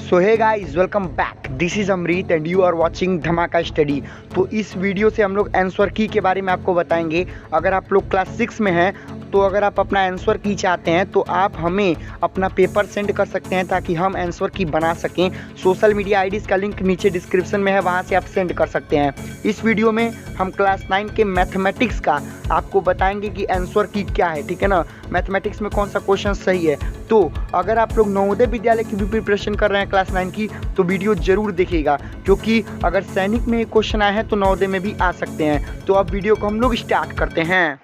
So hey guys, welcome back. This is Amrit and you are watching Dhamaka study. तो इस video से हम लोग आंसर की के बारे में आपको बताएंगे। अगर आप लोग क्लास 6 में हैं तो अगर आप अपना आंसर की चाहते हैं तो आप हमें अपना पेपर सेंड कर सकते हैं ताकि हम आंसर की बना सकें। सोशल मीडिया आईडीज़ का लिंक नीचे डिस्क्रिप्शन में है, वहां से आप सेंड कर सकते हैं। इस वीडियो में हम क्लास 9 के मैथमेटिक्स का आपको बताएंगे कि आंसर की क्या है, ठीक है ना। मैथमेटिक्स में कौन सा क्वेश्चन सही है। तो अगर आप लोग नवोदय विद्यालय की भी प्रिपरेशन कर रहे हैं क्लास 9 की तो वीडियो जरूर देखिएगा, क्योंकि अगर सैनिक में क्वेश्चन आए हैं तो नवोदय में भी आ सकते हैं। तो अब वीडियो को हम लोग स्टार्ट करते हैं।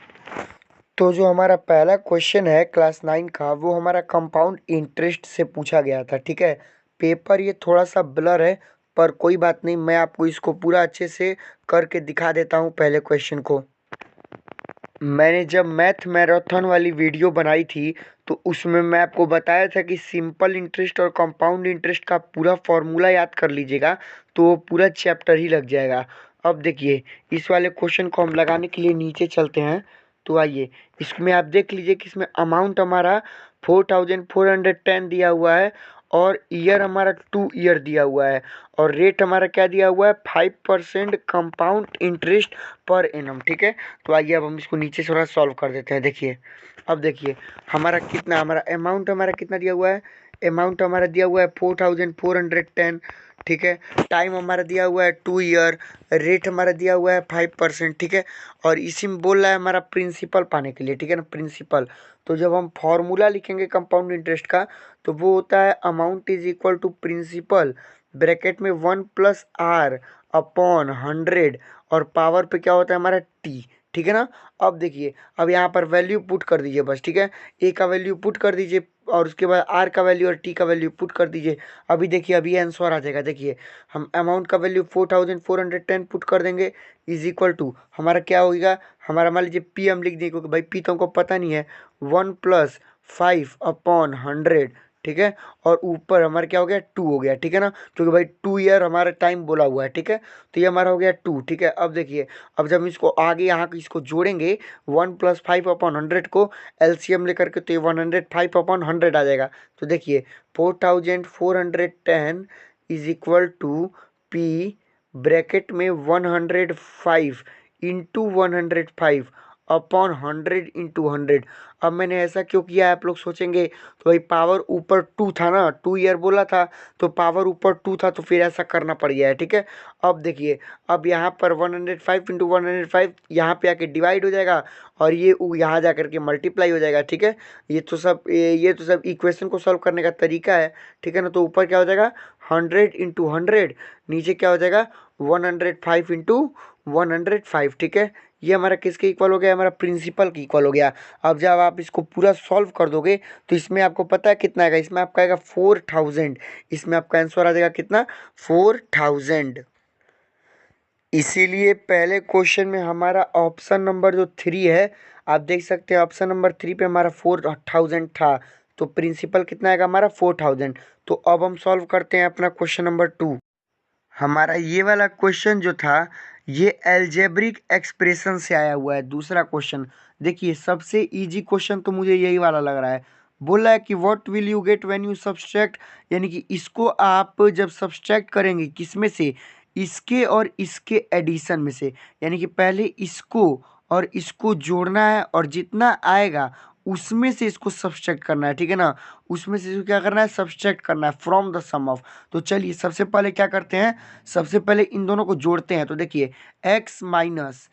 तो जो हमारा पहला क्वेश्चन है क्लास 9 का, वो हमारा कंपाउंड इंटरेस्ट से पूछा गया था, ठीक है। पेपर ये थोड़ा सा ब्लर है, पर कोई बात नहीं, मैं आपको इसको पूरा अच्छे से करके दिखा देता हूँ। पहले क्वेश्चन को मैंने जब मैथ मैराथन वाली वीडियो बनाई थी तो उसमें मैं आपको बताया था कि सिंपल इंटरेस्ट और कंपाउंड इंटरेस्ट का पूरा फॉर्मूला याद कर लीजिएगा तो पूरा चैप्टर ही लग जाएगा। अब देखिए, इस वाले क्वेश्चन को हम लगाने के लिए नीचे चलते हैं। तो आइए, इसमें आप देख लीजिए कि इसमें अमाउंट हमारा 4410 दिया हुआ है और ईयर हमारा 2 ईयर दिया हुआ है और रेट हमारा क्या दिया हुआ है, 5% कंपाउंड इंटरेस्ट पर एनम, ठीक है। तो आइए अब हम इसको नीचे से थोड़ा सॉल्व कर देते हैं। देखिए, अब देखिए हमारा कितना, हमारा अमाउंट हमारा कितना दिया हुआ है, अमाउंट हमारा दिया हुआ है 4410, ठीक है। टाइम हमारा दिया हुआ है 2 ईयर, रेट हमारा दिया हुआ है 5%, ठीक है। और इसी में बोल रहा है हमारा प्रिंसिपल पाने के लिए, ठीक है ना, प्रिंसिपल। तो जब हम फॉर्मूला लिखेंगे कंपाउंड इंटरेस्ट का तो वो होता है amount is equal to principal bracket में 1+r अपॉन 100 और पावर पे क्या होता है हमारा t, ठीक है ना। अब देखिए, अब यहाँ पर वैल्यू पुट कर दीजिए बस, ठीक है। a का वैल्यू पुट कर दीजिए और उसके बाद r का वैल्यू और t का वैल्यू पुट कर दीजिए। अभी देखिए, अभी आंसर आ जाएगा। देखिए, हम अमाउंट का वैल्यू 4410 पुट कर देंगे इज इक्वल टू हमारा क्या होगा, हमारा मान लीजिए p हम लिख देंगे क्योंकि भाई p तो हमको पता नहीं है, 1+5 अपॉन 100, ठीक है। और ऊपर हमारा क्या हो गया, 2 हो गया, ठीक है ना, क्योंकि भाई 2 ईयर हमारा टाइम बोला हुआ है, ठीक है। तो ये हमारा हो गया 2, ठीक है। अब देखिए, अब जब हम इसको आगे यहाँ इसको जोड़ेंगे 1+5 अपॉन 100 को एलसीएम लेकर के, तो ये 105 अपॉन 100 आ जाएगा। तो देखिए 4410 is equal to P bracket में 105 इंटू 105 अपॉन 100 इंटू 100। अब मैंने ऐसा क्यों किया है आप लोग सोचेंगे, तो भाई पावर ऊपर 2 था ना, 2 ईयर बोला था तो पावर ऊपर 2 था तो फिर ऐसा करना पड़ गया है, ठीक है। अब देखिए, अब यहाँ पर 105 इंटू 105 यहाँ पे आके डिवाइड हो जाएगा और ये यहाँ जा करके मल्टीप्लाई हो जाएगा, ठीक है। ये तो सब इक्वेशन को सॉल्व करने का तरीका है, ठीक है ना। तो ऊपर क्या हो जाएगा 100 इंटू 100, नीचे क्या हो जाएगा 105 इंटू 105, ठीक है। ये हमारा किसके इक्वल हो गया, हमारा प्रिंसिपल के इक्वल हो गया। अब जब आप इसको पूरा सॉल्व कर दोगे तो इसमें आपको पता है कितना आएगा, इसमें आपका आएगा 4000। इसमें आपका आंसर आ जाएगा कितना, 4000। इसीलिए पहले क्वेश्चन में हमारा ऑप्शन नंबर जो 3 है, आप देख सकते हैं ऑप्शन नंबर 3 पे हमारा 4000 था, तो प्रिंसिपल कितना आएगा हमारा 4000। तो अब हम सॉल्व करते हैं अपना क्वेश्चन नंबर 2। हमारा ये वाला क्वेश्चन जो था ये एल्जेब्रिक एक्सप्रेशन से आया हुआ है, दूसरा क्वेश्चन। देखिए, सबसे इजी क्वेश्चन तो मुझे यही वाला लग रहा है। बोला है कि what will you get when you subtract, यानी कि इसको आप जब सब्सट्रैक्ट करेंगे किसमें से, इसके और इसके एडिशन में से, यानी कि पहले इसको और इसको जोड़ना है और जितना आएगा उसमें से इसको सब्सट्रैक्ट करना है, ठीक है ना। उसमें से इसको क्या करना है, सब्सट्रैक्ट करना है फ्रॉम द सम ऑफ। तो चलिए सबसे पहले क्या करते हैं, सबसे पहले इन दोनों को जोड़ते हैं। तो देखिए x minus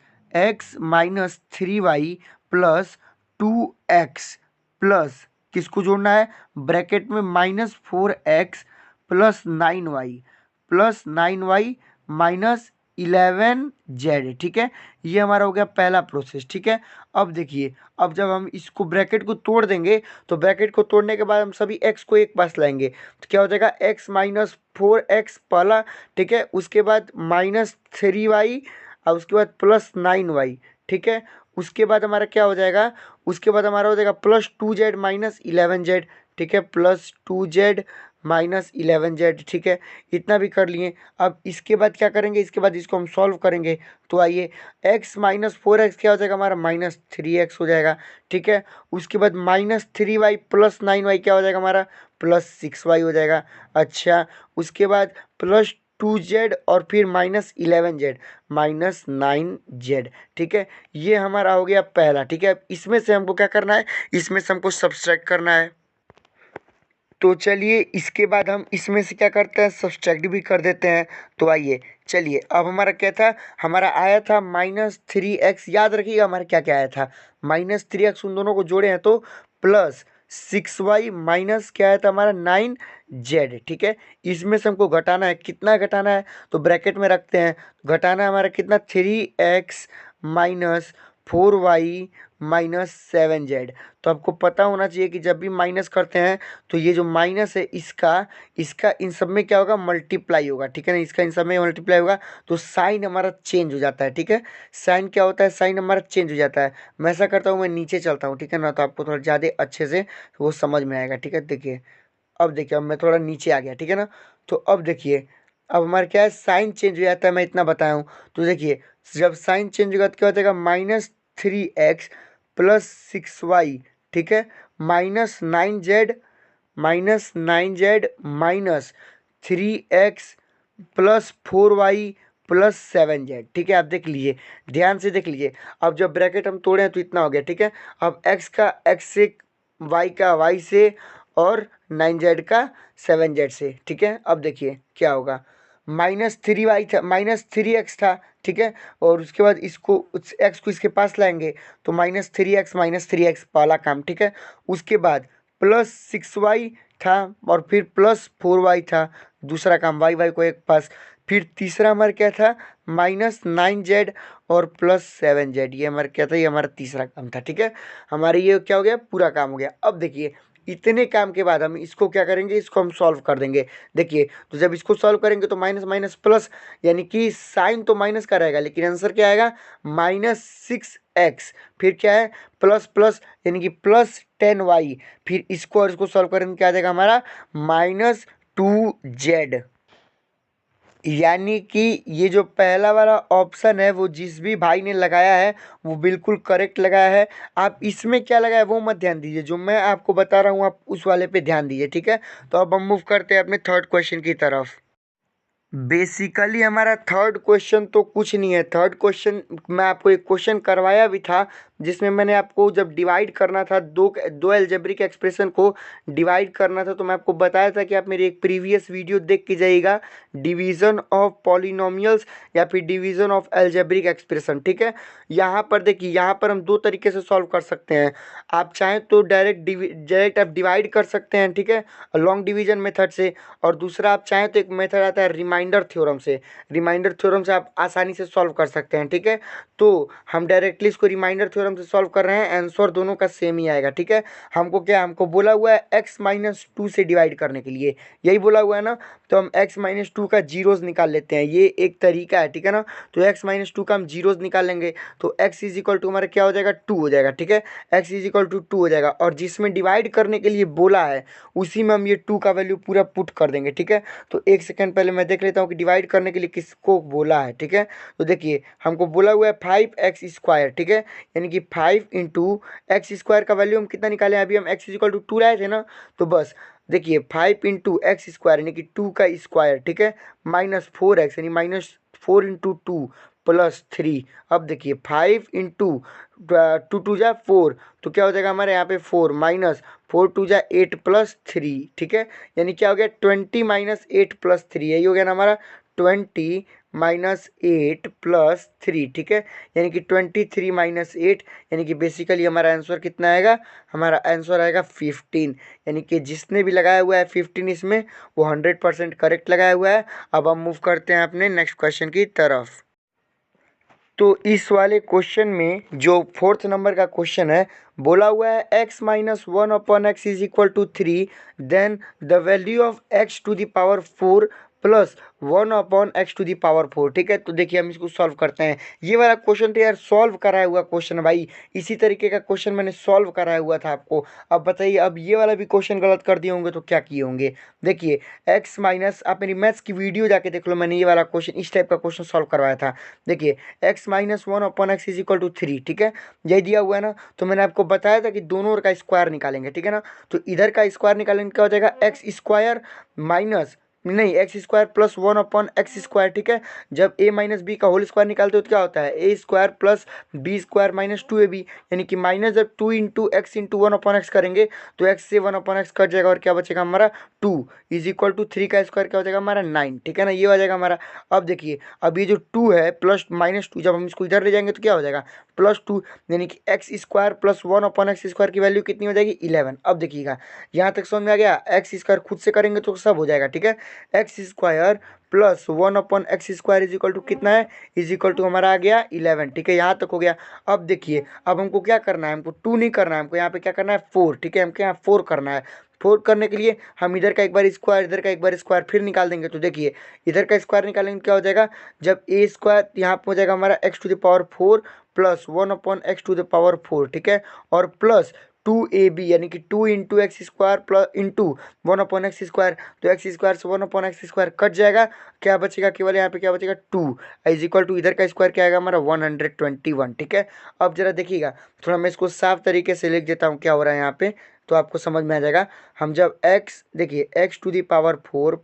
3y plus 2x plus किसको जोड़ना है, ब्रैकेट में -4x plus 9y minus 11z, ठीक है। ये हमारा हो गया पहला प्रोसेस, ठीक है। अब देखिए, अब जब हम इसको ब्रैकेट को तोड़ देंगे तो ब्रैकेट को तोड़ने के बाद हम सभी x को एक पास लाएंगे तो क्या हो जाएगा, x-4x पहला, ठीक है। उसके बाद -3y और उसके बाद +9y, ठीक है। उसके बाद हमारा क्या हो जाएगा, उसके बाद हमारा हो जाएगा +2z माइनस 11z, ठीक है। +2z -11z, ठीक है, इतना भी कर लिए। अब इसके बाद क्या करेंगे, इसके बाद इसको हम सॉल्व करेंगे। तो आइए, x माइनस 4x क्या हो जाएगा हमारा, -3x हो जाएगा, ठीक है। उसके बाद -3y प्लस 9y क्या हो जाएगा हमारा, +6y हो जाएगा। अच्छा, उसके बाद +2z और फिर -11z, -9z, ठीक है। ये हमारा हो गया पहला, ठीक है। इसमें से हमको क्या करना है, इसमें से हमको सब्सट्रैक्ट करना है। तो चलिए इसके बाद हम इसमें से क्या करते हैं, सब्सट्रैक्ट भी कर देते हैं। तो आइए, चलिए अब हमारा क्या था, हमारा आया था -3x, याद रखिएगा हमारा क्या क्या आया था, -3x, उन दोनों को जोड़े हैं तो +6y माइनस क्या आया था हमारा 9z, ठीक है। इसमें से हमको घटाना है, कितना घटाना है, तो ब्रैकेट में रखते हैं। घटाना है हमारा कितना, 3x minus 4y minus 7z। तो आपको पता होना चाहिए कि जब भी माइनस करते हैं तो ये जो माइनस है इसका इसका इन सब में क्या होगा, मल्टीप्लाई होगा, ठीक है ना। इसका इन सब में मल्टीप्लाई होगा तो साइन हमारा चेंज हो जाता है, ठीक है। साइन क्या होता है, साइन हमारा चेंज हो जाता है। मैं ऐसा करता हूँ, मैं नीचे चलता हूँ, ठीक है ना, तो आपको थोड़ा ज़्यादा अच्छे से वो समझ में आएगा, ठीक है। देखिए, अब देखिए, अब मैं थोड़ा नीचे आ गया, ठीक है ना। तो अब देखिए, अब हमारा क्या है, साइन चेंज हो जाता है, मैं इतना बताया हूँ। तो देखिए, जब साइन चेंज होगा तो क्या हो जाएगा, -3x प्लस 6y, ठीक है, -9z minus 3x plus 4y plus 7z, ठीक है। आप देख लीजिए, ध्यान से देख लीजिए। अब जब ब्रैकेट हम तोड़े हैं तो इतना हो गया, ठीक है। अब x का x से, y का y से और 9z का 7z से, ठीक है। अब देखिए क्या होगा, -3y था, -3x था, ठीक है। और उसके बाद इसको x को इसके पास लाएंगे तो -3x वाला काम, ठीक है। उसके बाद +6y था और फिर +4y था, दूसरा काम, y को एक पास। फिर तीसरा हमारा क्या था, -9z और +7z, ये हमारा क्या था, ये हमारा तीसरा काम था, ठीक है। हमारे ये क्या हो गया, पूरा काम हो गया। अब देखिए, इतने काम के बाद हम इसको क्या करेंगे, इसको हम सॉल्व कर देंगे। देखिए, तो जब इसको सॉल्व करेंगे तो माइनस माइनस प्लस, यानी कि साइन तो माइनस का रहेगा लेकिन आंसर क्या आएगा, -6x, फिर क्या है, प्लस प्लस यानी कि +10y, फिर इसको और इसको सॉल्व करेंगे क्या आ जाएगा हमारा, -2z। यानी कि ये जो पहला वाला ऑप्शन है वो जिस भी भाई ने लगाया है वो बिल्कुल करेक्ट लगाया है। आप इसमें क्या लगाया वो मत ध्यान दीजिए, जो मैं आपको बता रहा हूँ आप उस वाले पे ध्यान दीजिए, ठीक है। तो अब हम मूव करते हैं अपने थर्ड क्वेश्चन की तरफ। बेसिकली हमारा थर्ड क्वेश्चन तो कुछ नहीं है। थर्ड क्वेश्चन मैं आपको एक क्वेश्चन करवाया भी था जिसमें मैंने आपको जब डिवाइड करना था, दो अलजेब्रिक एक्सप्रेशन को डिवाइड करना था, तो मैं आपको बताया था कि आप मेरी एक प्रीवियस वीडियो देख के जाइएगा, डिवीज़न ऑफ पॉलिनोमियल्स या फिर डिवीज़न ऑफ अलजेब्रिक एक्सप्रेशन, ठीक है। यहाँ पर देखिए, यहाँ पर हम दो तरीके से सॉल्व कर सकते हैं। आप चाहें तो डायरेक्ट आप डिवाइड कर सकते हैं, ठीक है, लॉन्ग डिवीजन मेथड से। और दूसरा आप चाहें तो एक मेथड आता है रिमाइंडर थ्योरम से, रिमाइंडर थ्योरम से आप आसानी से सॉल्व कर सकते हैं, ठीक है। तो हम डायरेक्टली इसको रिमाइंडर थ्योरम से सॉल्व कर रहे हैं, आंसर दोनों का सेम ही आएगा, ठीक है। हमको बोला हुआ है x-2 से डिवाइड करने के लिए, यही बोला हुआ है ना। तो हम x-2 का जीरोज निकाल लेते हैं, ये एक तरीका है, ठीक है ना। तो x-2 का हम जीरोज निकाल लेंगे तो x इज इक्वल टू हमारा क्या हो जाएगा, 2 हो जाएगा, ठीक है। x इज इक्वल टू 2 हो जाएगा और जिसमें डिवाइड करने के लिए बोला है उसी में हम ये 2 का वैल्यू पूरा पुट कर देंगे, ठीक है। तो एक सेकंड पहले मैं देख लेता हूँ कि डिवाइड करने के लिए किसको बोला है, ठीक है। तो देखिए, हमको बोला हुआ है 5x², ठीक है, यानी कि 5 इंटू x² का वैल्यू हम कितना निकाले, अभी हम x इज इक्वल टू 2 लाए थे ना। तो बस देखिए, 5 इंटू x² यानी कि 2 का स्क्वायर, ठीक है, -4x यानी -4 इंटू 2 +3। अब देखिए 5 इंटू 2 जा 4, तो क्या हो जाएगा हमारे यहाँ पे 4 -4 2 जा 8 +3, ठीक है। यानी क्या हो गया, 20 - 8 +3, यही हो गया ना हमारा 20 - 8 +3, ठीक है। यानी कि 23 - 8, यानी कि बेसिकली हमारा आंसर कितना आएगा, हमारा आंसर आएगा 15। यानी कि जिसने भी लगाया हुआ है 15 इसमें, वो 100% करेक्ट लगाया हुआ है। अब हम मूव करते हैं अपने नेक्स्ट क्वेश्चन की तरफ। तो इस वाले क्वेश्चन में जो फोर्थ नंबर का क्वेश्चन है, बोला हुआ है x-1/x is equal to 3, then the value of x to the power 4 plus 1/x⁴, ठीक है। तो देखिए हम इसको सॉल्व करते हैं। ये वाला क्वेश्चन तो यार सॉल्व कराया हुआ क्वेश्चन है भाई, इसी तरीके का क्वेश्चन मैंने सॉल्व कराया हुआ था आपको। अब बताइए, अब ये वाला भी क्वेश्चन गलत कर दिए होंगे तो क्या किए होंगे। देखिए x माइनस, आप मेरी मैथ्स की वीडियो जाके देख लो, मैंने ये वाला क्वेश्चन इस टाइप का क्वेश्चन सॉल्व करवाया था। देखिए x minus 1/x is equal to 3, ठीक है। यही दिया हुआ है ना, तो मैंने आपको बताया था कि दोनों ओर का स्क्वायर निकालेंगे, ठीक है ना। तो इधर का स्क्वायर निकालेंगे क्या हो जाएगा, एक्स स्क्वायर माइनस, नहीं, एक्स स्क्वायर प्लस 1/x², ठीक है। जब a माइनस बी का होल स्क्वायर निकालते हो तो क्या होता है, a square plus B square minus 2ab, यानी कि माइनस जब 2 इंटू एक्स इंटू 1/x करेंगे तो x से 1/x कट जाएगा और क्या बचेगा हमारा 2 इज इक्वल टू 3 का स्क्वायर क्या हो जाएगा हमारा 9, ठीक है ना। ये हो जाएगा हमारा। अब देखिए, अब ये जो 2 है प्लस -2, जब हम इसको इधर ले जाएंगे तो क्या हो जाएगा +2, यानी कि एक्स स्क्वायर प्लस 1/x² की वैल्यू कितनी हो जाएगी 11। अब देखिएगा यहाँ तक समझ में आ गया। एक्स स्क्वायर खुद से करेंगे तो सब हो जाएगा, ठीक है। X square plus 1/x² is equal to कितना है, इज इक्वल टू हमारा आ गया 11, ठीक है। यहाँ तक हो गया। अब देखिए, अब हमको क्या करना है, हमको 2 नहीं करना है, हमको यहाँ पे क्या करना है 4, ठीक है। हमको यहाँ 4 करना है। 4 करने के लिए हम इधर का एक बार स्क्वायर, इधर का एक बार स्क्वायर फिर निकाल देंगे। तो देखिए इधर का स्क्वायर निकालेंगे क्या हो जाएगा, जब a स्क्वायर यहाँ पे हो जाएगा हमारा x⁴ प्लस 1/x⁴, ठीक है। और प्लस 2ab, यानी कि 2 into x square plus into 1/x², तो एक्स स्क्वायर से 1/x² कट जाएगा, क्या बचेगा केवल यहाँ पे क्या बचेगा 2 इज इक्वल टू इधर का स्क्वायर क्या आएगा हमारा 121, ठीक है। अब जरा देखिएगा, थोड़ा मैं इसको साफ तरीके से लिख देता हूँ क्या हो रहा है यहाँ पे, तो आपको समझ में आ जाएगा। हम जब x, देखिए x⁴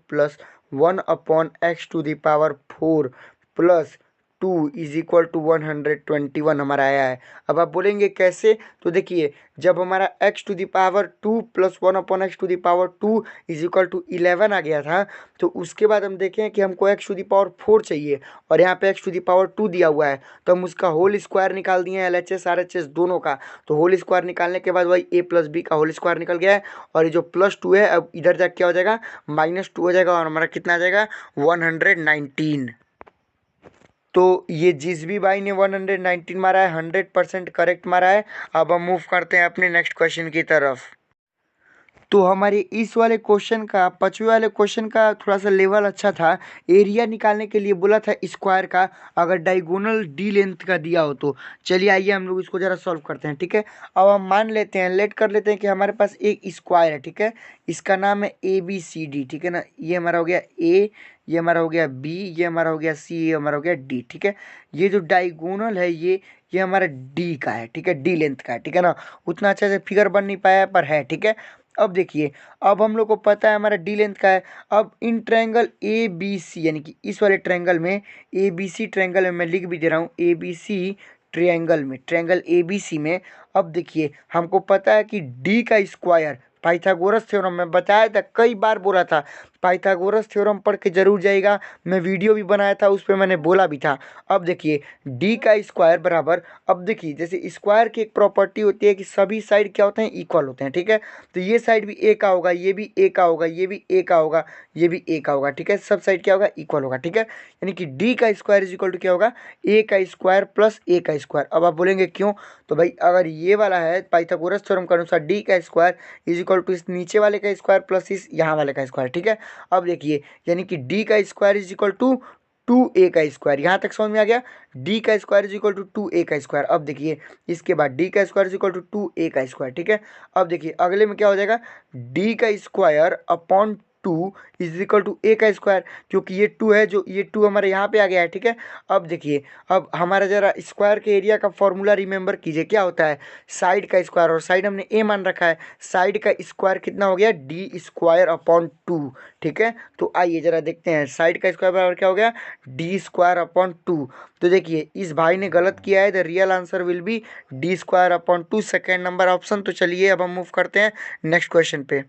plus 1/x⁴ plus 2 is equal to 121 हमारा आया है। अब आप बोलेंगे कैसे, तो देखिए जब हमारा x⁴ plus 1/x⁴ is equal to 11 आ गया था, तो उसके बाद हम देखें कि हमको x⁴ चाहिए और यहाँ पे x⁴ दिया हुआ है, तो हम उसका होल स्क्वायर निकाल दिए हैं, LHS RHS दोनों का। तो होल स्क्वायर निकालने के बाद वही a प्लस बी का होल स्क्वायर निकल गया है, और ये जो +2 है अब इधर जाके क्या हो जाएगा -2 हो जाएगा, और हमारा कितना आ जाएगा 119। तो ये जिस भी भाई ने 119 मारा है 100% करेक्ट मारा है। अब हम मूव करते हैं अपने नेक्स्ट क्वेश्चन की तरफ। तो हमारे इस वाले क्वेश्चन का, 5वें वाले क्वेश्चन का थोड़ा सा लेवल अच्छा था। एरिया निकालने के लिए बोला था स्क्वायर का, अगर डायगोनल डी लेंथ का दिया हो तो। चलिए आइए हम लोग इसको ज़रा सॉल्व करते हैं, ठीक है। अब हम मान लेते हैं, लेट कर लेते हैं कि हमारे पास एक स्क्वायर है, ठीक है। इसका नाम है ABCD, ठीक है ना। ये हमारा हो गया A, ये हमारा हो गया B, ये हमारा हो गया C, ये हमारा हो गया D, ठीक है। ये जो डायगोनल है ये हमारा D का है, ठीक है, D लेंथ का है, ठीक है ना। उतना अच्छा से फिगर बन नहीं पाया है पर है, ठीक है। अब देखिए, अब हम लोग को पता है हमारा डी लेंथ का है। अब इन ट्रायंगल ABC, यानी कि इस वाले ट्रायंगल में, ABC ट्रायंगल में मैं लिख भी दे रहा हूँ, ABC ट्रायंगल में, ट्रायंगल ABC में, अब देखिए हमको पता है कि डी का स्क्वायर, पाइथागोरस थ्योरम में बताया था, कई बार बोला था, पाइथागोरस थ्योरम पढ़ के जरूर जाइएगा, मैं वीडियो भी बनाया था उस पर मैंने बोला भी था। अब देखिए डी का स्क्वायर बराबर, अब देखिए जैसे स्क्वायर की एक प्रॉपर्टी होती है कि सभी साइड क्या होते हैं, इक्वल होते हैं, ठीक है। तो ये साइड भी ए का होगा, ये भी ए का होगा, ये भी ए का होगा, ये भी ए का होगा, ठीक है। सब साइड क्या होगा, इक्वल होगा, ठीक है। यानी कि डी का स्क्वायर इज इक्वल टू क्या होगा, ए का स्क्वायर प्लस ए का स्क्वायर। अब आप बोलेंगे क्यों, तो भाई अगर ये वाला है पाइथागोरस थ्योरम के अनुसार डी का स्क्वायर इज इक्वल टू इस नीचे वाले का स्क्वायर प्लस इस यहाँ वाले का स्क्वायर, ठीक है। अब देखिए, यानी कि डी का square is equal to 2a का स्क्वायर, यहाँ तक समझ में आ गया। डी का square is equal to 2a का स्क्वायर। अब देखिए इसके बाद डी का square is equal to 2a का स्क्वायर, ठीक है। अब देखिए अगले में क्या हो जाएगा, डी का square upon 2 is equal to A का स्क्वायर, क्योंकि ये 2 है, जो ये 2 हमारे यहाँ पे आ गया है, ठीक है। अब देखिए, अब हमारा जरा स्क्वायर के एरिया का फॉर्मूला रिमेंबर कीजिए, क्या होता है, साइड का स्क्वायर, और साइड हमने ए मान रखा है, साइड का स्क्वायर कितना हो गया, डी स्क्वायर अपॉन 2, ठीक है। तो आइए जरा देखते हैं, साइड का स्क्वायर बराबर क्या हो गया, डी स्क्वायर अपॉन 2। तो देखिए इस भाई ने गलत किया है, the real answer will B D square upon 2, second number option. तो चलिए अब हम मूव करते हैं नेक्स्ट क्वेश्चन पे।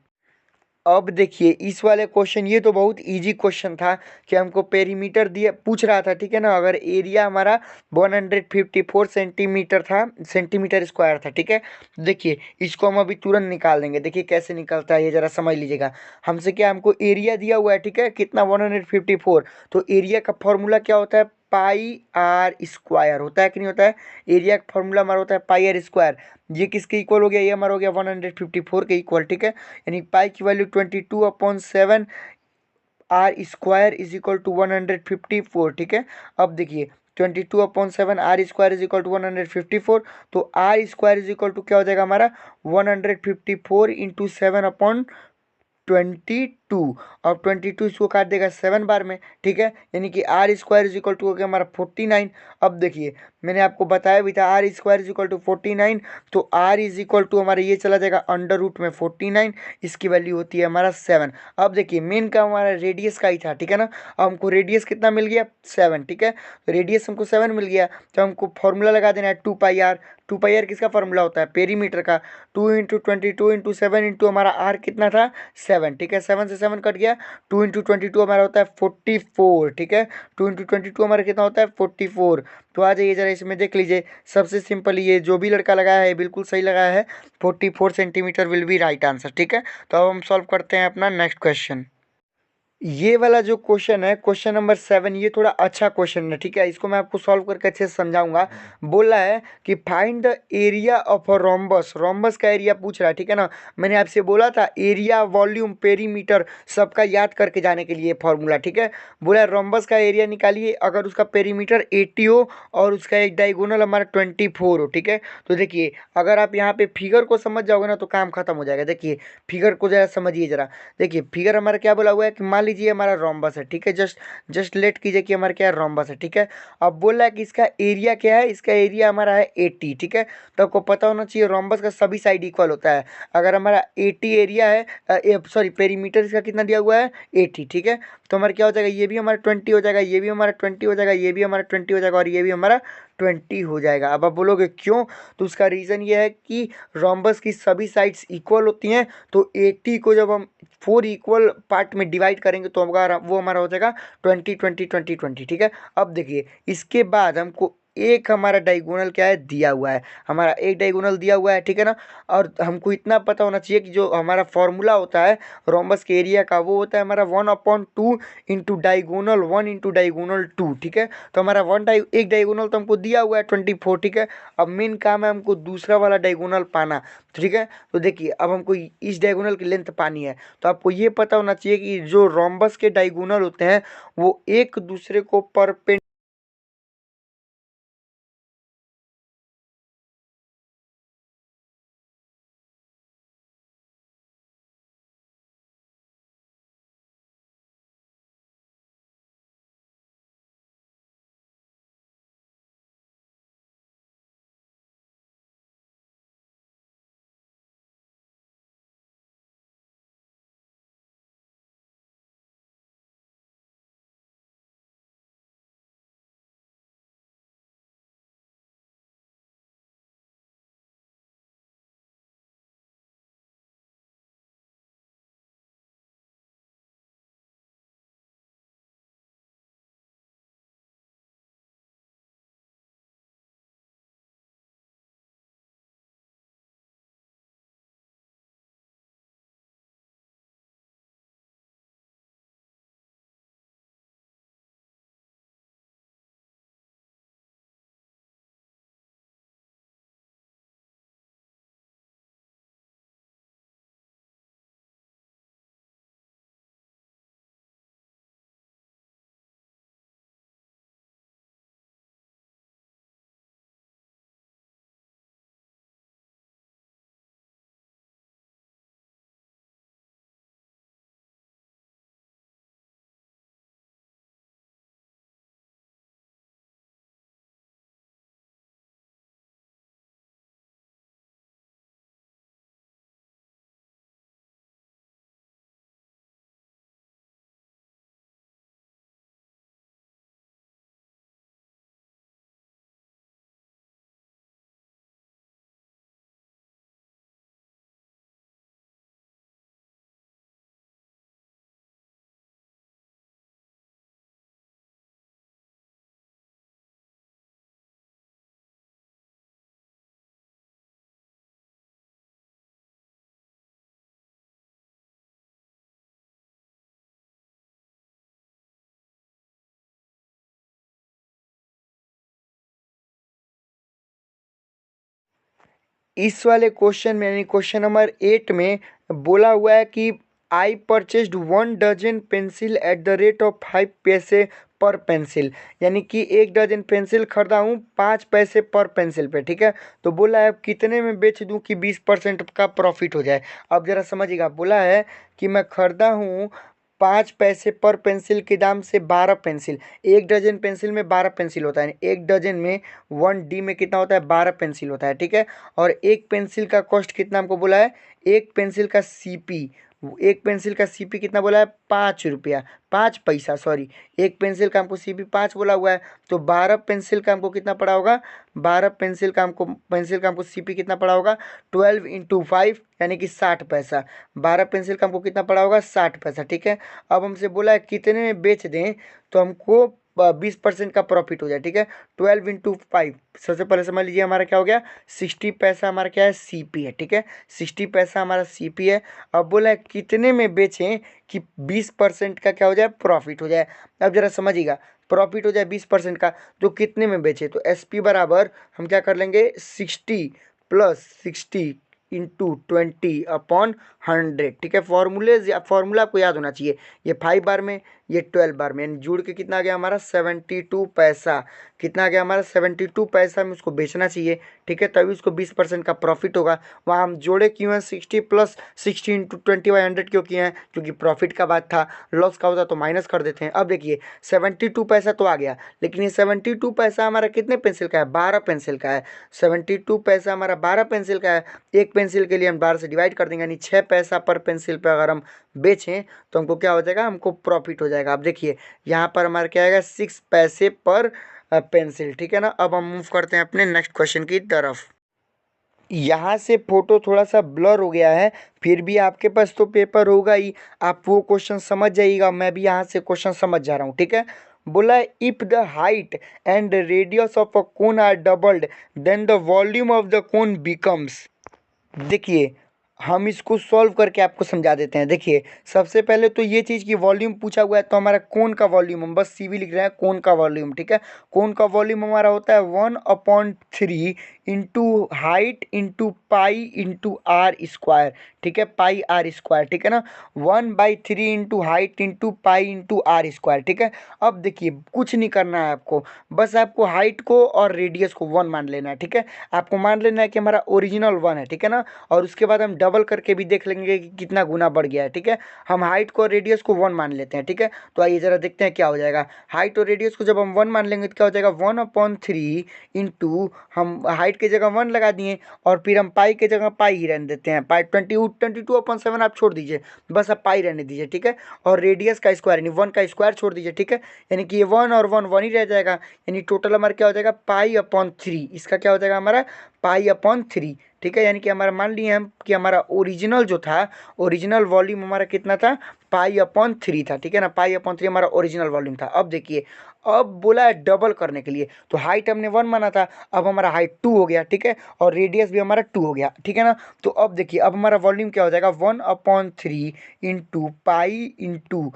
अब देखिए इस वाले क्वेश्चन, ये तो बहुत इजी क्वेश्चन था कि हमको पेरीमीटर दिया पूछ रहा था, ठीक है ना। अगर एरिया हमारा 154 सेंटीमीटर था, सेंटीमीटर स्क्वायर था, ठीक है। देखिए इसको हम अभी तुरंत निकाल देंगे, देखिए कैसे निकलता है ये जरा समझ लीजिएगा। हमसे क्या, हमको एरिया दिया हुआ है, ठीक है, कितना 154। तो एरिया का फॉर्मूला क्या होता है, पाई आर स्क्वायर होता है कि नहीं होता है। एरिया का फॉर्मूला हमारा होता है पाई आर स्क्वायर। ये किसके इक्वल हो गया, ये हमारा हो गया 154 के इक्वल, ठीक है। यानी पाई की value 22/7 R square is equal to 154, ठीक है। अब देखिए 22/7 R square is equal to 154, तो R square is equal to क्या हो जाएगा हमारा 154 इंटू 7/22। अब 22 इसको काट देगा 7 बार में, ठीक है, यानी कि R square is equal to हो गया हमारा 49। अब देखिए मैंने आपको बताया भी था R square is equal to 49, तो आर इज इक्वल टू हमारा ये चला जाएगा अंडर रूट में 49, इसकी वैल्यू होती है हमारा 7। अब देखिए मेन का हमारा रेडियस का ही था, ठीक है ना। अब हमको रेडियस कितना मिल गया 7, ठीक है, तो रेडियस हमको 7 मिल गया, तो हमको फॉर्मूला लगा देना है 2 पाई आर। 2 पाई आर किसका फॉर्मूला होता है पेरीमीटर का, 2 × 22 × 7 इंटू हमारा आर कितना था 7, ठीक है, 7 से 7 कट गया, 2 × 22 हमारा होता है 44, ठीक है, 2 × 22 हमारा कितना होता है 44। तो आ जाइए जरा इसमें देख लीजिए, सबसे सिंपल ये जो भी लड़का लगाया है बिल्कुल सही लगाया है, 44 centimetre will be right answer, ठीक है। तो अब हम सॉल्व करते हैं अपना नेक्स्ट क्वेश्चन। ये वाला जो क्वेश्चन है क्वेश्चन नंबर 7, ये थोड़ा अच्छा क्वेश्चन है, ठीक है, इसको मैं आपको सॉल्व करके अच्छे से समझाऊंगा। बोला है कि find the area of a rhombus, rhombus का एरिया पूछ रहा है, ठीक है ना। मैंने आपसे बोला था एरिया वॉल्यूम पेरीमीटर सबका याद करके जाने के लिए फॉर्मूला, ठीक है। बोला रोम्बस का एरिया निकालिए अगर उसका पेरीमीटर 80 हो और उसका एक डायगोनल हमारा 24 हो, ठीक है। तो देखिए अगर आप यहाँ पे फिगर को समझ जाओगे ना तो काम खत्म हो जाएगा। देखिए फिगर को जरा समझिए जरा, देखिए फिगर हमारा क्या बोला हुआ है कि मान लीजिए हमारा रोम्बस है, ठीक है, जस्ट जस्ट लेट कीजिए कि हमारा क्या है रोम्बस है, ठीक है। अब बोल रहा है कि इसका एरिया क्या है, इसका एरिया हमारा है 80, ठीक है। तो आपको पता होना चाहिए रोम्बस का सभी साइड इक्वल होता है। अगर हमारा 80 एरिया है, सॉरी पेरीमीटर इसका कितना दिया हुआ है 80, ठीक है। तो हमारा क्या हो जाएगा, ये भी हमारा 20 हो जाएगा, ये भी हमारा 20 हो जाएगा, ये भी हमारा 20 हो जाएगा और ये भी हमारा 20 हो जाएगा। अब आप बोलोगे क्यों, तो उसका रीज़न ये है कि रोम्बस की सभी साइड्स इक्वल होती हैं, तो 80 को जब हम 4 इक्वल पार्ट में डिवाइड करेंगे तो वो हमारा हो जाएगा 20 20 20 20, ठीक है। अब देखिए इसके बाद हमको एक हमारा डायगोनल क्या है दिया हुआ है, हमारा एक डायगोनल दिया हुआ है, ठीक है ना। और हमको इतना पता होना चाहिए कि जो हमारा फॉर्मूला होता है रोम्बस के एरिया का वो होता है हमारा 1/2 इंटू डायगोनल 1 इंटू डायगोनल 2, ठीक है। तो हमारा एक डायगोनल तो हमको दिया हुआ है 24, ठीक है। अब मेन काम है हमको दूसरा वाला डायगोनल पाना, ठीक है। तो देखिए अब हमको इस डायगोनल की लेंथ पानी है, तो आपको ये पता होना चाहिए कि जो रोम्बस के डायगोनल होते हैं वो एक दूसरे को परपेंडिकुलर, इस वाले क्वेश्चन में यानी क्वेश्चन नंबर 8 में बोला हुआ है कि I purchased 1 dozen pencil at the rate of 5 पैसे पर पेंसिल, यानी कि 1 डजन पेंसिल खरीदा हूँ 5 पैसे पर पेंसिल पे, ठीक है। तो बोला है अब कितने में बेच दूँ कि 20% का प्रॉफिट हो जाए। अब जरा समझिएगा, बोला है कि मैं खरीदा हूँ 5 पैसे पर पेंसिल के दाम से 12 पेंसिल। 1 डजन पेंसिल में 12 पेंसिल होता है, 1 डजन में 1D में कितना होता है, 12 पेंसिल होता है, ठीक है। और एक पेंसिल का कॉस्ट कितना हमको बोला है, एक पेंसिल का सीपी, एक पेंसिल का सीपी कितना बोला है, 5 रुपया, 5 पैसा, सॉरी। एक पेंसिल का हमको सीपी 5 बोला हुआ है, तो 12 पेंसिल का हमको कितना पड़ा होगा, 12 पेंसिल का हमको सीपी कितना पड़ा होगा, 12 इंटू 5 यानी कि 60 पैसा। 12 पेंसिल का हमको कितना पड़ा होगा, 60 पैसा, ठीक है। अब हमसे बोला है कितने में बेच दें तो हमको 20% का प्रॉफिट हो जाए, ठीक है। 12 इंटू 5, सबसे पहले समझ लीजिए हमारा क्या हो गया, 60 पैसा हमारा क्या है, सीपी है, ठीक है। 60 पैसा हमारा सीपी है। अब बोला है कितने में बेचें कि 20% का क्या हो जाए, प्रॉफिट हो जाए। अब जरा समझिएगा, प्रॉफिट हो जाए 20% का तो कितने में बेचे, तो SP बराबर हम क्या कर लेंगे, 60 प्लस 60 इंटू 20/100, ठीक है। फॉर्मूला आपको याद होना चाहिए, ये 5 बार में, ये 12 बार में, यानी जुड़ के कितना आ गया हमारा, 72 पैसा। कितना आ गया हमारा, 72 पैसा में उसको बेचना चाहिए, ठीक है, तभी उसको 20% का प्रॉफिट होगा। वहाँ हम जोड़े क्यों हैं, 60 प्लस 60 इंटू 20/100 क्यों किए हैं, क्योंकि प्रॉफिट का बात था, लॉस का होता तो माइनस कर देते हैं। अब देखिए 72 पैसा तो आ गया, लेकिन ये 72 पैसा हमारा कितने पेंसिल का है, 12 पेंसिल का है। 72 पैसा हमारा 12 पेंसिल का है, एक पेंसिल के लिए हम 12 से डिवाइड कर देंगे, यानी 6 पैसा पर पेंसिल पे अगर हम बेचें तो हमको क्या हो जाएगा, हमको प्रॉफिट हो जाएगा। अब देखिए यहाँ पर हमारा क्या आएगा, 6 पैसे पर पेंसिल, ठीक है ना। अब हम मूव करते हैं अपने नेक्स्ट क्वेश्चन की तरफ। यहाँ से फोटो थोड़ा सा ब्लर हो गया है, फिर भी आपके पास तो पेपर होगा ही, आप वो क्वेश्चन समझ जाइएगा, मैं भी यहाँ से क्वेश्चन समझ जा रहा हूँ, ठीक है। बोला है if the height and radius of a cone are doubled then the volume of the cone becomes. देखिए हम इसको सॉल्व करके आपको समझा देते हैं। देखिए सबसे पहले तो ये चीज़ की वॉल्यूम पूछा हुआ है, तो हमारा कोन का वॉल्यूम, हम बस CV लिख रहे हैं, कोन का वॉल्यूम, ठीक है। कोन का वॉल्यूम हमारा होता है 1/3 into height into pi into R square, ठीक है, पाई आर स्क्वायर, ठीक है ना। 1/3 into height into pi into R square, ठीक है। अब देखिए कुछ नहीं करना है आपको, बस आपको हाइट को और रेडियस को 1 मान लेना है, ठीक है। आपको मान लेना है कि हमारा ओरिजिनल 1 है, ठीक है ना। और उसके बाद हम डबल करके भी देख लेंगे कि कितना गुना बढ़ गया है, ठीक है। हम हाइट को और रेडियस को 1 मान लेते हैं, ठीक है। तो आइए जरा देखते हैं क्या हो जाएगा। हाइट और रेडियस को जब हम 1 मान लेंगे तो क्या हो जाएगा, 1/3 इंटू, हम हाइट की जगह 1 लगा दिए और फिर हम पाई की जगह पाई ही रहने देते हैं, पाई 22/7 आप छोड़ दीजिए, बस आप पाई रहने दीजिए, ठीक है। और रेडियस का स्क्वायर यानी 1 का स्क्वायर छोड़ दीजिए, ठीक है। यानी कि ये 1 और 1 1 ही रह जाएगा, यानी टोटल हमारा क्या हो जाएगा, पाई/3, इसका क्या हो जाएगा हमारा, पाई/3, ठीक है। यानी कि हमारा मान लिए हम कि हमारा ओरिजिनल जो था, ओरिजिनल वॉल्यूम हमारा कितना था, पाई/3 था, ठीक है ना। पाई/3 हमारा ओरिजिनल वॉल्यूम था। अब देखिए, अब बोला है डबल करने के लिए, तो हाइट हमने 1 माना था, अब हमारा हाइट 2 हो गया, ठीक है, और रेडियस भी हमारा 2 हो गया, ठीक है ना। तो अब देखिए अब हमारा वॉल्यूम क्या हो जाएगा, 1/3 into pi into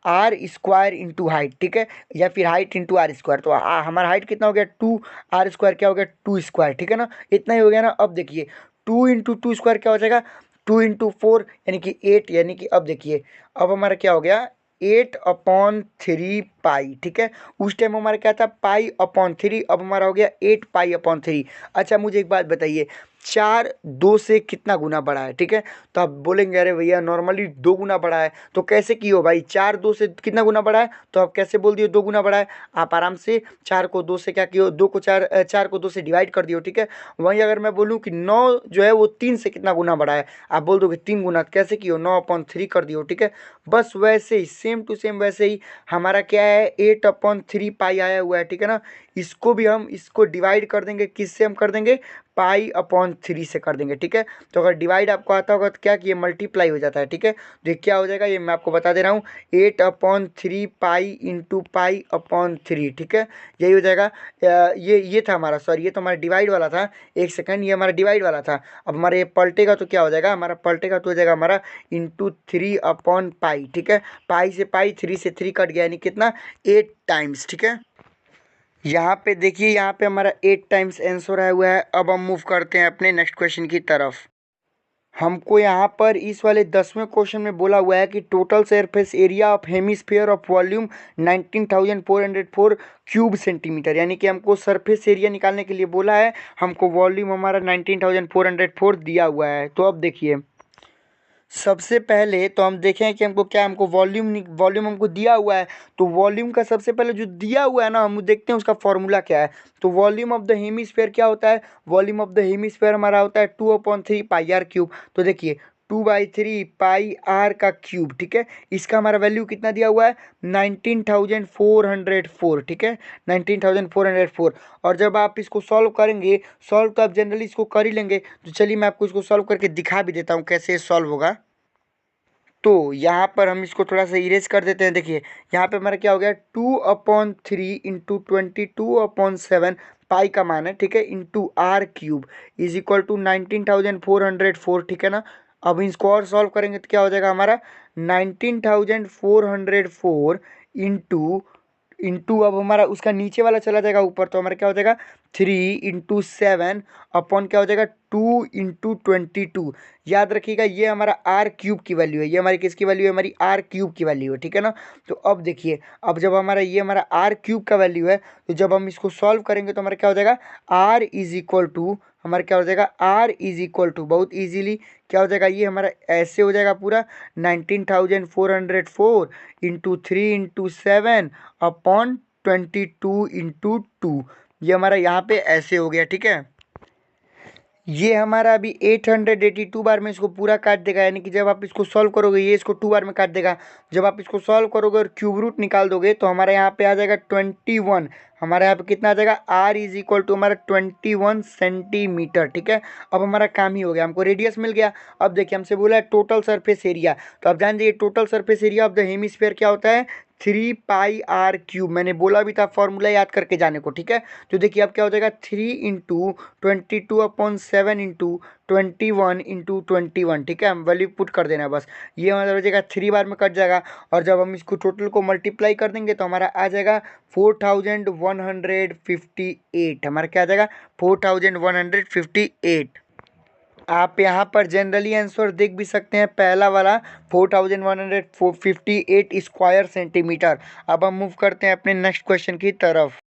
R square into height, ठीक है, या फिर हाइट इंटू आर स्क्वायर। तो हमारा हाइट कितना हो गया, 2, आर स्क्वायर क्या हो गया, 2 स्क्वायर, ठीक है ना। इतना ही हो गया ना। अब देखिए 2 इंटू 2 स्क्वायर क्या हो जाएगा, 2 इंटू 4 यानी कि 8, यानी कि अब देखिए अब हमारा क्या हो गया, 8/3 पाई, ठीक है। उस टाइम हमारा क्या था, पाई/3, अब हमारा हो गया 8 पाई/3। अच्छा मुझे एक बात बताइए, 4 2 से कितना गुना बढ़ा है, ठीक है। तो आप बोलेंगे अरे भैया नॉर्मली 2 गुना बढ़ा है, तो कैसे की हो भाई, 4 2 से कितना गुना बढ़ा है, तो आप कैसे बोल दिए 2 गुना बढ़ा है। आप आराम से 4 को 2 से क्या किए, 2 को 4 को 2 से डिवाइड कर दियो, ठीक है। वहीं अगर मैं बोलूँ कि 9 जो है वो 3 से कितना गुना बढ़ा है, आप बोल दोगे 3 गुना, कैसे किए, 9/3 कर दियो, ठीक है। बस वैसे ही सेम टू सेम वैसे ही हमारा क्या है, 8/3 पाई आया हुआ है, ठीक है ना। इसको भी हम इसको डिवाइड कर देंगे, किससे हम कर देंगे, पाई/3 से कर देंगे, ठीक है। तो अगर डिवाइड आपको आता होगा तो क्या कि ये मल्टीप्लाई हो जाता है, ठीक है। तो ये क्या हो जाएगा, ये मैं आपको बता दे रहा हूँ, 8/3 पाई इंटू पाई/3, ठीक है, यही हो जाएगा। ये था हमारा, सॉरी ये तो हमारा डिवाइड वाला था, एक सेकंड, ये हमारा डिवाइड वाला था। अब हमारा ये पलटेगा तो क्या हो जाएगा, हमारा पलटेगा तो हो जाएगा हमारा इंटू 3/पाई, ठीक है। पाई से पाई, 3 से 3 कट गया, यानी कितना, 8 टाइम्स, ठीक है। यहाँ पे देखिए, यहाँ पे हमारा 8 टाइम्स आंसर आया हुआ है। अब हम मूव करते हैं अपने नेक्स्ट क्वेश्चन की तरफ। हमको यहाँ पर इस वाले 10वें क्वेश्चन में बोला हुआ है कि total surface area of hemisphere of volume 19,404 cube centimetre, यानी कि हमको सरफेस एरिया निकालने के लिए बोला है। हमको वॉल्यूम हमारा 19,404 दिया हुआ है। तो अब देखिए, सबसे पहले तो हम देखें कि हमको वॉल्यूम हमको दिया हुआ है। तो वॉल्यूम का सबसे पहले जो दिया हुआ है ना, हम देखते हैं उसका फॉर्मूला क्या है। तो वॉल्यूम ऑफ द हेमिस्फीयर क्या होता है? वॉल्यूम ऑफ द हेमिस्फीयर हमारा होता है 2/3 पाई आर क्यूब। तो देखिए 2/3 पाई आर का क्यूब, ठीक है। इसका हमारा वैल्यू कितना दिया हुआ है? 19,404, ठीक है, 19,404। और जब आप इसको सॉल्व करेंगे, सॉल्व तो आप जनरली इसको कर ही लेंगे। तो चलिए मैं आपको इसको सॉल्व करके दिखा भी देता हूँ कैसे सॉल्व होगा। तो यहाँ पर हम इसको थोड़ा सा इरेज कर देते हैं। देखिए यहाँ पे हमारा क्या हो गया, 2/3 इंटू 22/7 पाई का मान है, ठीक है, into R cube is equal to 19,404, ठीक है ना। अब इसको और सॉल्व करेंगे तो क्या हो जाएगा हमारा 19,404 इंटू अब हमारा उसका नीचे वाला चला जाएगा ऊपर, तो हमारा क्या हो जाएगा 3/7 अपॉन क्या हो जाएगा 2/22। याद रखिएगा ये हमारा आर क्यूब की वैल्यू है। ये हमारी किसकी वैल्यू है? हमारी आर क्यूब की वैल्यू है, ठीक है ना। तो अब देखिए, अब जब हमारा आर क्यूब का वैल्यू है, तो जब हम इसको सॉल्व करेंगे तो हमारा क्या हो जाएगा आर इज इक्वल टू, हमारा क्या हो जाएगा आर इज इक्वल टू, बहुत इजीली क्या हो जाएगा, ये हमारा ऐसे हो जाएगा पूरा 19,404 इंटू 3/7 अपॉन 22/2। ये हमारा यहाँ पे ऐसे हो गया, ठीक है। ये हमारा अभी 882 बार में इसको पूरा काट देगा, यानी कि जब आप इसको सॉल्व करोगे ये इसको 2 बार में काट देगा। जब आप इसको सॉल्व करोगे और क्यूब रूट निकाल दोगे तो हमारे यहाँ पे आ जाएगा 21। हमारे यहाँ पे कितना आ जाएगा, आर इज इक्वल टू हमारा 21 सेंटीमीटर, ठीक है। अब हमारा काम ही हो गया, हमको रेडियस मिल गया। अब देखिए हमसे बोला है टोटल सरफेस एरिया, तो आप जान जाइए total surface area of the hemisphere क्या होता है, 3 पाई आर क्यूब। मैंने बोला भी था फॉर्मूला याद करके जाने को, ठीक है। तो देखिए अब क्या हो जाएगा 3/22/7 इंटू 21/21, ठीक है। हम वैल्यू पुट कर देना है बस। ये हमारा हो जाएगा 3 बार में कट जाएगा। और जब हम इसको टोटल को मल्टीप्लाई कर देंगे तो हमारा आ जाएगा 4,158। हमारा क्या आ जाएगा 4,158। आप यहाँ पर जनरली आंसर देख भी सकते हैं, पहला वाला 4,158 स्क्वायर सेंटीमीटर। अब हम मूव करते हैं अपने नेक्स्ट क्वेश्चन की तरफ।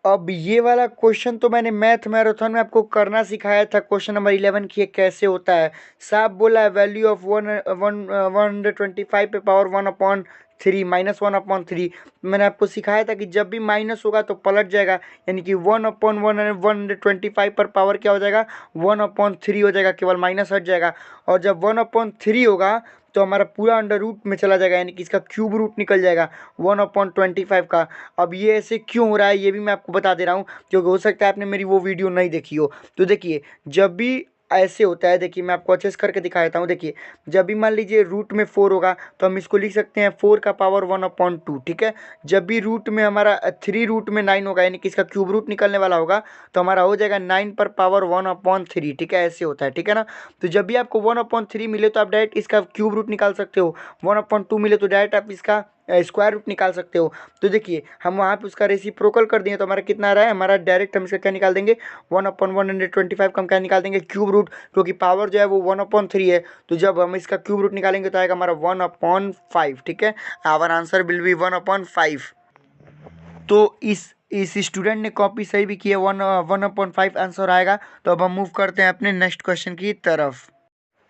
अब ये वाला क्वेश्चन तो मैंने मैथ मैराथन में आपको करना सिखाया था। क्वेश्चन नंबर 11 की कैसे होता है। साहब बोला है वैल्यू ऑफ 125 पे पावर 1/3 -1/3। मैंने आपको सिखाया था कि जब भी माइनस होगा तो पलट जाएगा, यानी कि 1/125 पर पावर क्या हो जाएगा 1/3 हो जाएगा, केवल माइनस हट जाएगा। और जब 1/3 होगा तो हमारा पूरा अंडर रूट में चला जाएगा, यानी कि इसका क्यूब रूट निकल जाएगा 1/25 का। अब ये ऐसे क्यों हो रहा है ये भी मैं आपको बता दे रहा हूँ, क्योंकि हो सकता है आपने मेरी वो वीडियो नहीं देखी हो। तो देखिए जब भी ऐसे होता है, देखिए मैं आपको अच्छे से करके दिखा देता हूँ। देखिए जब भी मान लीजिए रूट में 4 होगा तो हम इसको लिख सकते हैं 4 का पावर 1/2, ठीक है। जब भी रूट में हमारा 3 रूट में 9 होगा, यानी कि इसका क्यूब रूट निकलने वाला होगा, तो हमारा हो जाएगा 9 पर पावर 1/3, ठीक है। ऐसे होता है, ठीक है ना। तो जब भी आपको 1/3 मिले तो आप डायरेक्ट इसका क्यूब रूट निकाल सकते हो, 1/2 मिले तो डायरेक्ट आप इसका स्क्वायर रूट निकाल सकते हो। तो देखिए हम वहाँ पे उसका रेसिप्रोकल कर दिए तो हमारा कितना आ रहा है, हमारा डायरेक्ट हम इसका क्या निकाल देंगे 1/125 का हम क्या निकाल देंगे क्यूब रूट, क्योंकि पावर जो है वो 1/3 है। तो जब हम इसका क्यूब रूट निकालेंगे तो आएगा हमारा 1/5, ठीक है। Our answer will be 1/5। तो इस स्टूडेंट ने कॉपी सही भी की है, 1/5 आंसर आएगा। तो अब हम मूव करते हैं अपने नेक्स्ट क्वेश्चन की तरफ।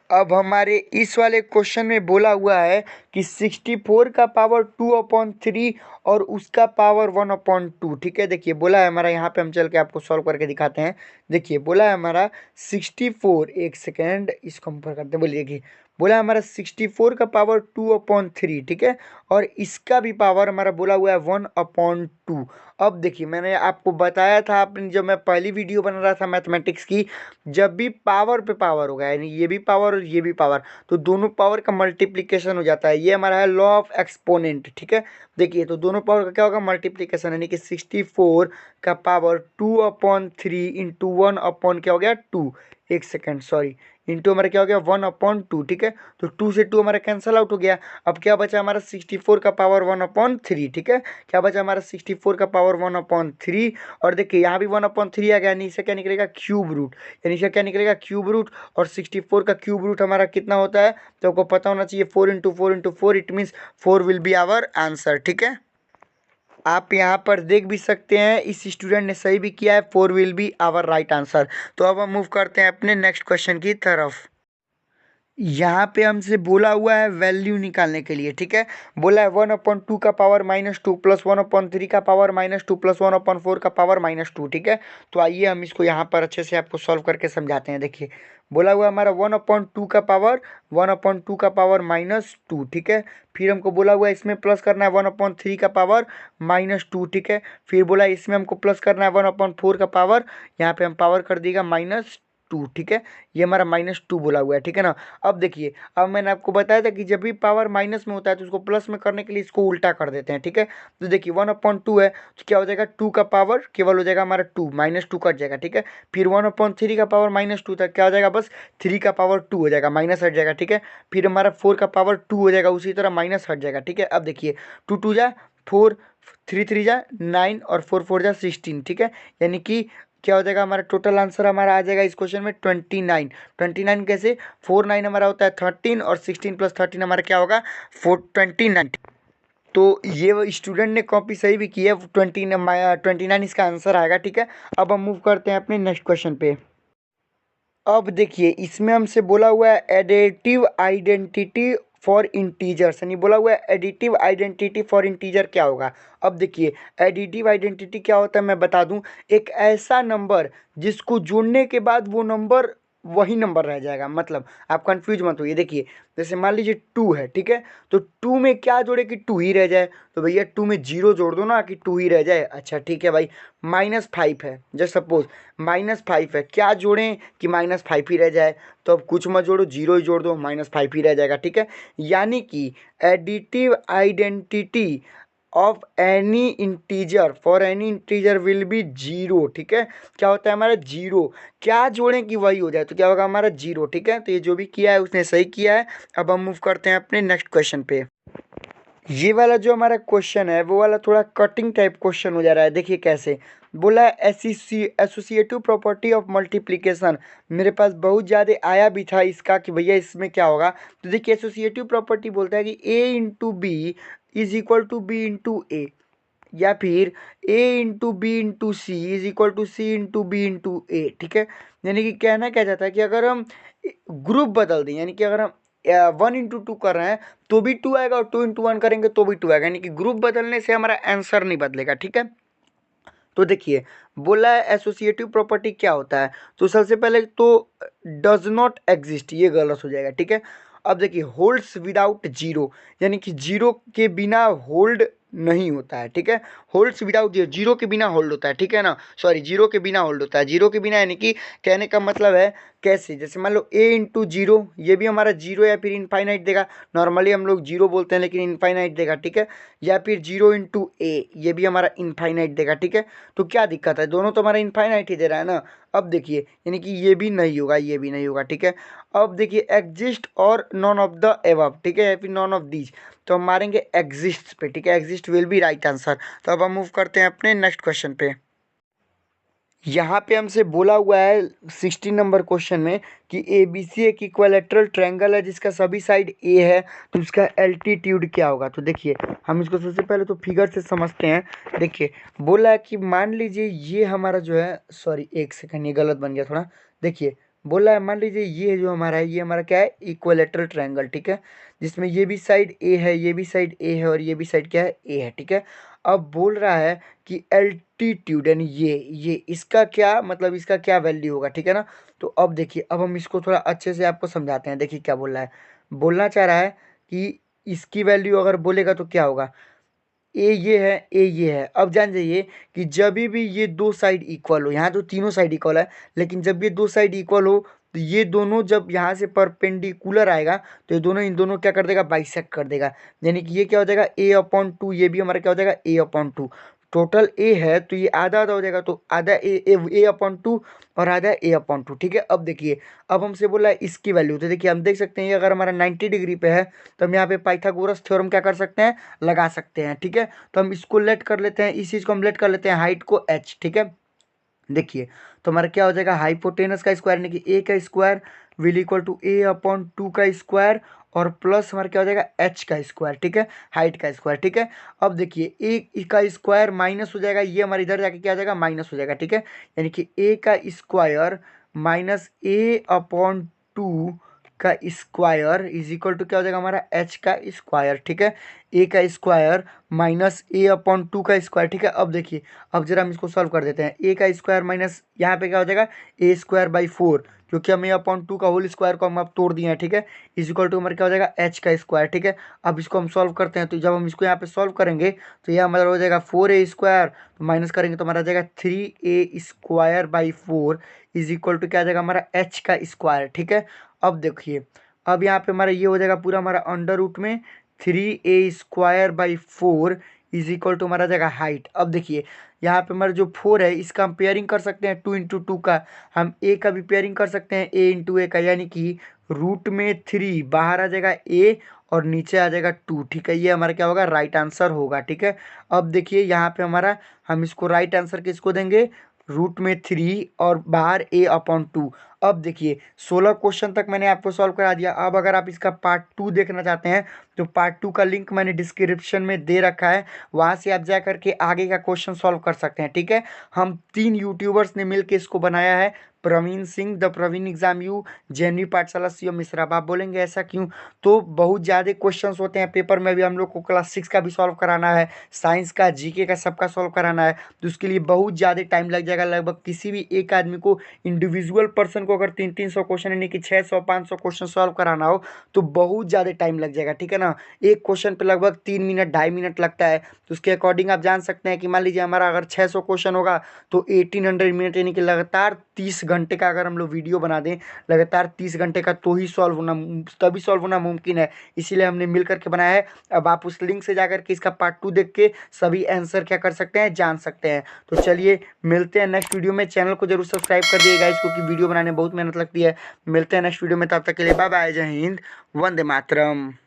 अब हमारे इस वाले क्वेश्चन में बोला हुआ है कि 64 का पावर 2/3 और उसका पावर 1/2, ठीक है। देखिए बोला है हमारा, यहाँ पे हम चल के आपको सॉल्व करके दिखाते हैं। देखिए बोला है हमारा 64, एक सेकेंड इसको हम करते हैं। बोलिए देखिए बोला है हमारा 64 का पावर 2/3, ठीक है, और इसका भी पावर हमारा बोला हुआ है 1/2। अब देखिए मैंने आपको बताया था, आपने जब मैं पहली वीडियो बना रहा था मैथमेटिक्स की, जब भी पावर पे पावर होगा, यानी ये भी पावर और ये भी पावर, तो दोनों पावर का मल्टीप्लिकेशन हो जाता है। ये हमारा है लॉ ऑफ एक्सपोनेंट, ठीक है। देखिए तो दोनों पावर का क्या होगा मल्टीप्लिकेशन, यानी कि 64 का पावर 2/3 इंटू 1 अपॉन क्या हो गया 2 एक सेकेंड सॉरी, इंटू हमारा क्या हो गया 1/2, ठीक है। तो 2 से 2 हमारा कैंसल आउट हो गया। अब क्या बचा हमारा 64 का पावर 1/3, ठीक है। क्या बचा हमारा 64 का पावर 1/3। और देखिए यहाँ भी 1/3 आ गया, नीचे क्या निकलेगा क्यूब रूट, यानी नीचे क्या निकलेगा क्यूब रूट। और 64 का क्यूब रूट हमारा कितना होता है तो आपको पता होना चाहिए 4 × 4 × 4, it means 4 will be our answer, ठीक है। आप यहाँ पर देख भी सकते हैं इस स्टूडेंट ने सही भी किया है, 4 will be our right answer. तो अब हम मूव करते हैं अपने नेक्स्ट क्वेश्चन की तरफ। यहाँ पे हमसे बोला हुआ है वैल्यू निकालने के लिए, ठीक है। बोला है 1/2 का पावर -2 प्लस 1/3 का पावर -2 प्लस 1/4 का पावर -2, ठीक है। तो आइए हम इसको यहाँ पर अच्छे से आपको सॉल्व करके समझाते हैं। देखिए बोला हुआ हमारा 1/2 का पावर -2, ठीक है। फिर हमको बोला हुआ है इसमें प्लस करना है 1/3 का पावर -2, ठीक है। फिर बोला इसमें हमको प्लस करना है 1/4 का पावर, यहाँ पे हम पावर कर देगा -2, ठीक है। ये हमारा -2 बोला हुआ है, ठीक है ना। अब देखिए, अब मैंने आपको बताया था कि जब भी पावर माइनस में होता है तो उसको प्लस में करने के लिए इसको उल्टा कर देते हैं, ठीक है। तो देखिए 1/2 है तो क्या हो जाएगा 2 का पावर केवल हो जाएगा हमारा 2, -2 कट जाएगा, ठीक है। फिर 1/3 का पावर -2 था, क्या हो जाएगा बस 3 का पावर 2 हो जाएगा, माइनस हट जाएगा, ठीक है। फिर हमारा 4 का पावर 2 हो जाएगा, उसी तरह माइनस हट जाएगा, ठीक है। अब देखिए 2 2 जा 4, 3 3 जा 9 और 4 4 जा 16, ठीक है। यानी कि क्या हो जाएगा हमारा टोटल आंसर हमारा आ जाएगा इस क्वेश्चन में 29। 29 कैसे, 4 9 हमारा होता है 13 और 16 + 13 हमारा क्या होगा 29। तो ये वो स्टूडेंट ने कॉपी सही भी की है, 29 इसका आंसर आएगा, ठीक है। अब हम मूव करते हैं अपने नेक्स्ट क्वेश्चन पे। अब देखिए इसमें हमसे बोला हुआ है एडिटिव आइडेंटिटी फॉर इंटीजर्स, यानी बोला हुआ है एडिटिव आइडेंटिटी फॉर इंटीजर क्या होगा। अब देखिए एडिटिव आइडेंटिटी क्या होता है मैं बता दूं, एक ऐसा नंबर जिसको जोड़ने के बाद वो नंबर वही नंबर रह जाएगा। मतलब आप कंफ्यूज मत होइए। देखिए जैसे मान लीजिए 2 है, ठीक है। तो 2 में क्या जोड़े कि 2 ही रह जाए, तो भैया 2 में 0 जोड़ दो ना कि 2 ही रह जाए। अच्छा ठीक है भाई, -5 है, जस्ट सपोज -5 है, क्या जोड़ें कि -5 ही रह जाए। तो अब कुछ मत जोड़ो, 0 ही जोड़ दो, -5 ही रह जाएगा, ठीक है। यानी कि additive identity of any integer for any integer will be 0, ठीक है। क्या होता है हमारा 0, क्या जोड़ें कि वही हो जाए, तो क्या होगा हमारा 0, ठीक है। तो ये जो भी किया है उसने सही किया है। अब हम मूव करते हैं अपने नेक्स्ट क्वेश्चन पे। ये वाला जो हमारा क्वेश्चन है वो वाला थोड़ा कटिंग टाइप क्वेश्चन हो जा रहा है। देखिए कैसे बोला है एसोसिएटिव प्रॉपर्टी ऑफ मल्टीप्लिकेशन। मेरे पास बहुत ज़्यादा आया भी था इसका कि भैया इसमें क्या होगा। तो देखिए एसोसिएटिव प्रॉपर्टी बोलता है कि A × B = B × A, या फिर A × B × C C × B × A, ठीक है। यानी कि कहना क्या चाहता है कि अगर हम ग्रुप बदल दें, यानी कि अगर हम 1 × 2 कर रहे हैं तो भी 2 आएगा और 2 × 1 करेंगे तो भी 2 आएगा, यानी कि ग्रुप बदलने से हमारा आंसर नहीं बदलेगा, ठीक है। तो देखिए बोला है एसोसिएटिव प्रॉपर्टी क्या होता है, तो सबसे पहले तो डज नॉट एग्जिस्ट, ये गलत हो जाएगा, ठीक है। अब देखिए होल्ड्स विदाउट जीरो, यानी कि जीरो के बिना होल्ड नहीं होता है, ठीक है। होल्ड्स विदाउट जीरो, जीरो के बिना होल्ड होता है, ठीक है ना। सॉरी, जीरो के बिना होल्ड होता है, जीरो के बिना यानी कि कहने का मतलब है कैसे, जैसे मान लो A × 0, ये भी हमारा जीरो या फिर इनफाइनाइट देगा। नॉर्मली हम लोग जीरो बोलते हैं लेकिन इनफाइनाइट देगा, ठीक है। या फिर 0 × A, ये भी हमारा इनफाइनाइट देगा, ठीक है। तो क्या दिक्कत है, दोनों तो हमारा इनफाइनाइट ही दे रहा है ना। अब देखिए यानी कि ये भी नहीं होगा, ये भी नहीं होगा, ठीक है। अब देखिए एग्जिस्ट और नॉन ऑफ द एबव, ठीक है, या फिर नॉन ऑफ दीज, तो हम मारेंगे एग्जिस्ट पे, ठीक है। Exist will be right answer. तो अब हम मूव करते हैं अपने नेक्स्ट क्वेश्चन पे। यहाँ पे हमसे बोला हुआ है 16 नंबर क्वेश्चन में कि ABC एक इक्विलैटरल ट्रायंगल है जिसका सभी साइड A है, तो उसका एल्टीट्यूड क्या होगा। तो देखिए हम इसको सबसे पहले तो फिगर से समझते हैं। देखिए बोला है कि मान लीजिए ये हमारा जो है, सॉरी एक सेकंड ये गलत बन गया थोड़ा। देखिए बोला है मान लीजिए ये जो हमारा है, ये हमारा क्या है इक्विलैटरल ट्रायंगल, ठीक है, जिसमें ये भी साइड A है, ये भी साइड A है और ये भी साइड क्या है A है, ठीक है। अब बोल रहा है कि एल्टीट्यूड यानी ये इसका क्या मतलब, इसका क्या वैल्यू होगा, ठीक है ना। तो अब देखिए अब हम इसको थोड़ा अच्छे से आपको समझाते हैं। देखिए क्या बोल रहा है, बोलना चाह रहा है कि इसकी वैल्यू अगर बोलेगा तो क्या होगा, ए ये है, ए ये है। अब जान जाइए कि जब भी ये दो साइड इक्वल हो, यहाँ तो तीनों साइड इक्वल है, लेकिन जब ये दो साइड इक्वल हो तो ये दोनों जब यहाँ से परपेंडिकुलर आएगा तो ये दोनों इन दोनों क्या कर देगा, बाइसेक्ट कर देगा। यानी कि ये क्या हो जाएगा A/2, ये भी हमारा क्या हो जाएगा A/2। टोटल ए है तो ये आधा आधा हो जाएगा, तो आधा ए अपॉन टू और आधा ए अपॉन टू। ठीक है, अब देखिए अब हमसे बोला है इसकी वैल्यू, तो देखिए हम देख सकते हैं ये अगर हमारा 90 डिग्री पे है तो हम यहाँ पे पाइथागोरस थ्योरम क्या कर सकते हैं, लगा सकते हैं। ठीक है, तो हम इसको लेट कर लेते हैं, इस चीज़ को हम लेट कर लेते हैं हाइट को एच। ठीक है, देखिए तो हमारा क्या हो जाएगा, हाइपोटेनस का स्क्वायर यानी कि ए का square will equal to A upon two का स्क्वायर और प्लस हमारा क्या हो जाएगा एच का स्क्वायर। ठीक है, हाइट का स्क्वायर। ठीक है, अब देखिए ए का स्क्वायर माइनस हो जाएगा, ये हमारे इधर जाके क्या हो जाएगा, माइनस हो जाएगा। ठीक है, यानी कि ए का स्क्वायर माइनस ए अपॉन टू का स्क्वायर इज इक्वल टू क्या हो जाएगा हमारा एच का स्क्वायर। ठीक है, ए का स्क्वायर माइनस ए अपॉन टू का स्क्वायर। ठीक है, अब देखिए अब जरा हम इसको सॉल्व कर देते हैं। ए का स्क्वायर माइनस यहाँ पे क्या हो जाएगा ए स्क्वायर बाई फोर, क्योंकि हम ए अपॉन टू का होल स्क्वायर को हम अब तोड़ दिए हैं। ठीक है, इज इक्वल टू हमारा क्या हो जाएगा एच का स्क्वायर। ठीक है, अब इसको हम सॉल्व करते हैं, तो जब हम इसको यहाँ पे सॉल्व करेंगे तो यह हमारा हो जाएगा 4a स्क्वायर, तो माइनस करेंगे तो हमारा आ जाएगा 3a square by four is equal to क्या आ जाएगा हमारा एच का स्क्वायर। ठीक है, अब देखिए अब यहाँ पे हमारा ये हो जाएगा पूरा हमारा अंडर रूट में 3a square by four is equal to हमारा जाएगा हाइट। अब देखिए यहाँ पे हमारा जो 4 है इसका हम पेयरिंग कर सकते हैं 2 इंटू टू का, हम ए का भी पेयरिंग कर सकते हैं a इंटू ए का, यानी कि रूट में 3 बाहर आ जाएगा a और नीचे आ जाएगा 2। ठीक है, ये हमारा क्या होगा राइट आंसर होगा। ठीक है, अब देखिए यहाँ पे हमारा हम इसको राइट आंसर किसको देंगे, रूट में 3 और बाहर a अपॉन टू। अब देखिए 16 क्वेश्चन तक मैंने आपको सॉल्व करा दिया। अब अगर आप इसका पार्ट 2 देखना चाहते हैं तो पार्ट 2 का लिंक मैंने डिस्क्रिप्शन में दे रखा है, वहाँ से आप जा करके आगे का क्वेश्चन सॉल्व कर सकते हैं। ठीक है, हम 3 यूट्यूबर्स ने मिलकर इसको बनाया है, प्रवीण सिंह द प्रवीण एग्जाम यू, जेएनयू पाठशाला सीओ मिश्रा। आप बोलेंगे ऐसा क्यों, तो बहुत ज़्यादा क्वेश्चंस होते हैं पेपर में, भी हम लोग को क्लास 6 का भी सॉल्व कराना है, साइंस का जीके का सबका सॉल्व कराना है, तो उसके लिए बहुत ज़्यादा टाइम लग जाएगा। लगभग किसी भी एक आदमी को इंडिविजुअल पर्सन को अगर 300 क्वेश्चन यानी कि 600-500 क्वेश्चन सॉल्व कराना हो तो बहुत ज़्यादा टाइम लग जाएगा। ठीक है ना, एक क्वेश्चन पे लगभग 3 मिनट 2.5 मिनट लगता है, तो उसके अकॉर्डिंग आप जान सकते हैं कि मान लीजिए हमारा अगर 600 क्वेश्चन होगा तो 1800 मिनट यानी कि लगातार 30 घंटे का अगर हम लोग वीडियो बना दें लगातार 30 घंटे का, तो ही सॉल्व होना तभी सॉल्व होना मुमकिन है, इसीलिए हमने मिल करके बनाया है। अब आप उस लिंक से जाकर के इसका पार्ट 2 देख के सभी आंसर क्या कर सकते हैं, जान सकते हैं। तो चलिए मिलते हैं नेक्स्ट वीडियो में, चैनल को जरूर सब्सक्राइब कर दिएगा क्योंकि वीडियो बनाने में बहुत मेहनत लगती है। मिलते हैं नेक्स्ट वीडियो में, तब तक के लिए बाय बाय, जय हिंद, वंदे मातरम।